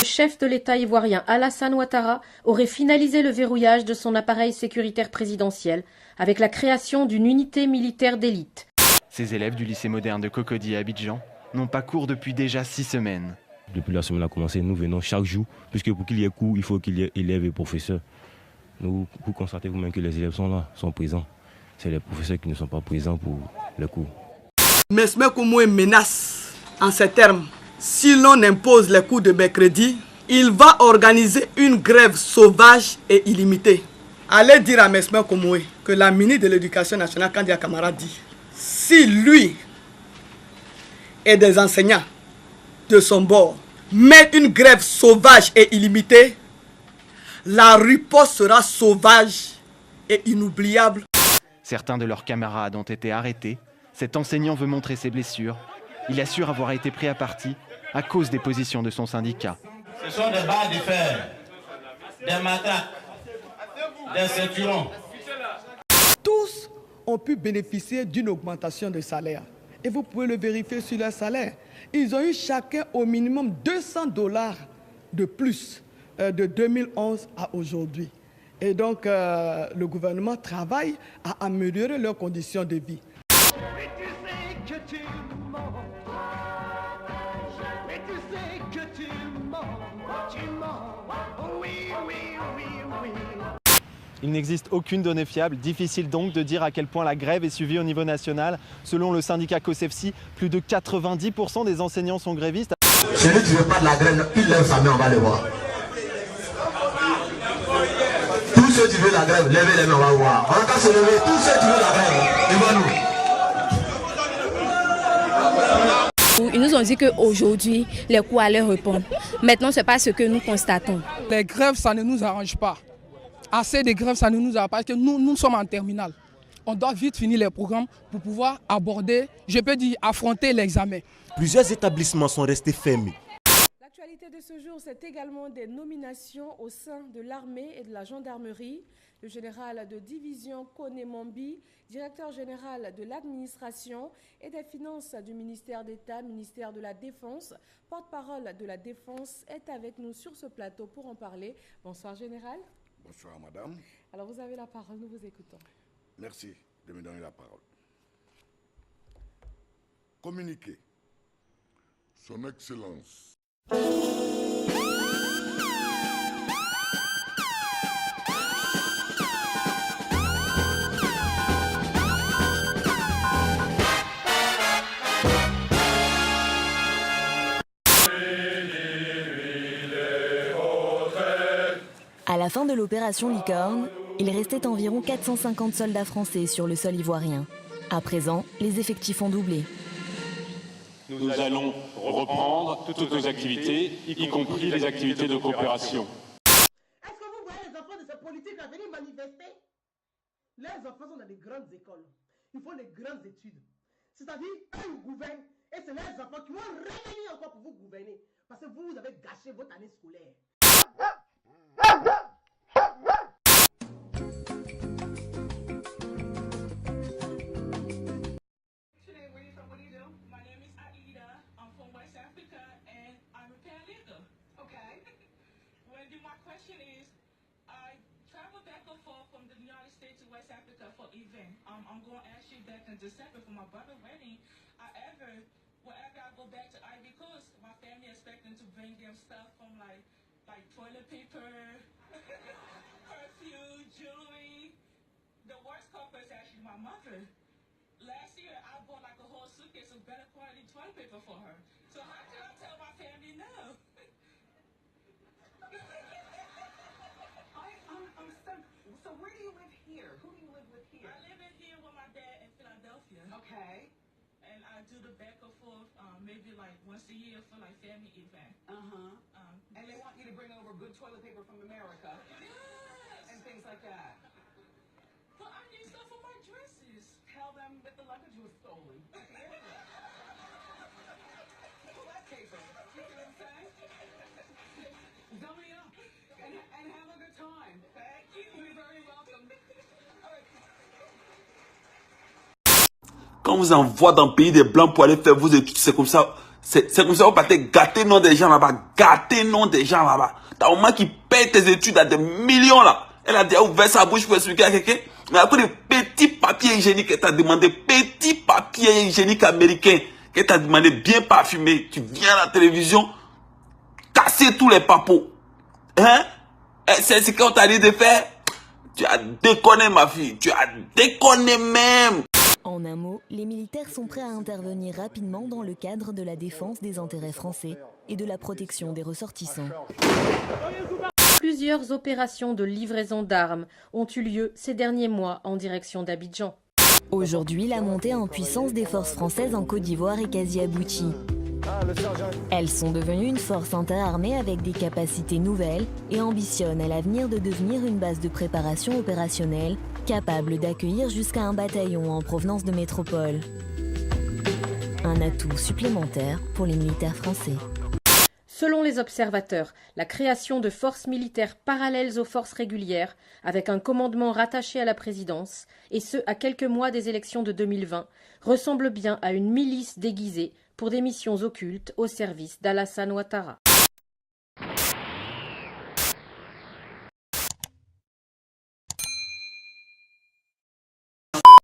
Le chef de l'État ivoirien Alassane Ouattara aurait finalisé le verrouillage de son appareil sécuritaire présidentiel avec la création d'une unité militaire d'élite. Ces élèves du lycée moderne de Cocody à Abidjan n'ont pas cours depuis déjà 6 semaines. Depuis la semaine a commencé, nous venons chaque jour, puisque pour qu'il y ait cours, il faut qu'il y ait élèves et professeurs. Vous constatez vous-même que les élèves sont là, sont présents. C'est les professeurs qui ne sont pas présents pour les cours. Mesmer Koumoué menace en ces termes. Si l'on impose les cours de mercredi, il va organiser une grève sauvage et illimitée. Allez dire à Mesmer Koumoué que la ministre de l'Éducation nationale, Kandia Camara, dit si lui et des enseignants de son bord mettent une grève sauvage et illimitée, la riposte sera sauvage et inoubliable. Certains de leurs camarades ont été arrêtés. Cet enseignant veut montrer ses blessures. Il assure avoir été pris à partie à cause des positions de son syndicat. Ce sont des barres de fer, des matraques, des ceinturons. Tous ont pu bénéficier d'une augmentation de salaire. Et vous pouvez le vérifier sur leur salaire. Ils ont eu chacun au minimum $200 de plus de 2011 à aujourd'hui. Et donc, le gouvernement travaille à améliorer leurs conditions de vie. Il n'existe aucune donnée fiable, difficile donc de dire à quel point la grève est suivie au niveau national. Selon le syndicat COSEFSI, plus de 90% des enseignants sont grévistes. Celui qui ne veut pas de la grève, il lève sa main, on va le voir. Tous ceux qui veulent la grève, levez les mains, on va voir. On va pas se lever, tous ceux qui veulent la grève, devant nous. Ils nous ont dit qu'aujourd'hui, les cours allaient reprendre. Maintenant, ce n'est pas ce que nous constatons. Les grèves, ça ne nous arrange pas. Assez de grèves, ça ne nous arrange pas parce que nous sommes en terminale. On doit vite finir les programmes pour pouvoir aborder, je peux dire, affronter l'examen. Plusieurs établissements sont restés fermés. L'actualité de ce jour, c'est également des nominations au sein de l'armée et de la gendarmerie. Le général de division Kone Mambi, directeur général de l'administration et des finances du ministère d'État, ministère de la Défense, porte-parole de la Défense, est avec nous sur ce plateau pour en parler. Bonsoir général. Bonsoir madame. Alors vous avez la parole, nous vous écoutons. Merci de me donner la parole. Communiqué. Son Excellence. À la fin de l'opération Licorne, il restait environ 450 soldats français sur le sol ivoirien. À présent, les effectifs ont doublé. Nous allons reprendre toutes nos activités, y compris les activités de coopération. Est-ce que vous voyez les enfants de ces politiques à venir manifester? Les enfants sont dans des grandes écoles. Ils font des grandes études. C'est-à-dire, eux, ils gouvernent. Et c'est les enfants qui vont revenir encore pour vous gouverner. Parce que vous avez gâché votre année scolaire. West Africa for event. I'm going to ask you back in December for my brother's wedding. However, whenever I go back to Ivory Coast, my family expecting to bring them stuff from like toilet paper, perfume, jewelry. The worst culprit is actually my mother. Last year, I bought like a whole suitcase of better quality toilet paper for her. So how can I tell my family no? So where do you live here? Who do you live with here? I live in here with my dad in Philadelphia. Okay. And I do the back and forth maybe like once a year for like family event. And they want you to bring over good toilet paper from America. Yes. And things like that. But I need stuff for my dresses. Tell them that the luggage was stolen. Pull that paper. You know what I'm saying? Dummy up. And have a good time. Thank you. You're very welcome. Quand on vous envoie dans le pays des blancs pour aller faire vos études, c'est comme ça. C'est comme ça, on va gâter le nom des gens là-bas. Gâter le nom des gens là-bas. T'as un moment qui paye tes études à des millions là. Elle a déjà ouvert sa bouche pour expliquer à quelqu'un. Mais après, les petits papiers hygiéniques qu'elle t'a demandé, petits papiers hygiéniques américains qu'elle t'a demandé bien parfumés. Tu viens à la télévision, casser tous les papos. Hein? C'est ce qu'on t'a dit de faire. Tu as déconné, ma fille. Tu as déconné même. En un mot, les militaires sont prêts à intervenir rapidement dans le cadre de la défense des intérêts français et de la protection des ressortissants. Plusieurs opérations de livraison d'armes ont eu lieu ces derniers mois en direction d'Abidjan. Aujourd'hui, la montée en puissance des forces françaises en Côte d'Ivoire est quasi aboutie. Elles sont devenues une force interarmée avec des capacités nouvelles et ambitionnent à l'avenir de devenir une base de préparation opérationnelle capable d'accueillir jusqu'à un bataillon en provenance de métropole. Un atout supplémentaire pour les militaires français. Selon les observateurs, la création de forces militaires parallèles aux forces régulières, avec un commandement rattaché à la présidence, et ce à quelques mois des élections de 2020, ressemble bien à une milice déguisée pour des missions occultes au service d'Alassane Ouattara.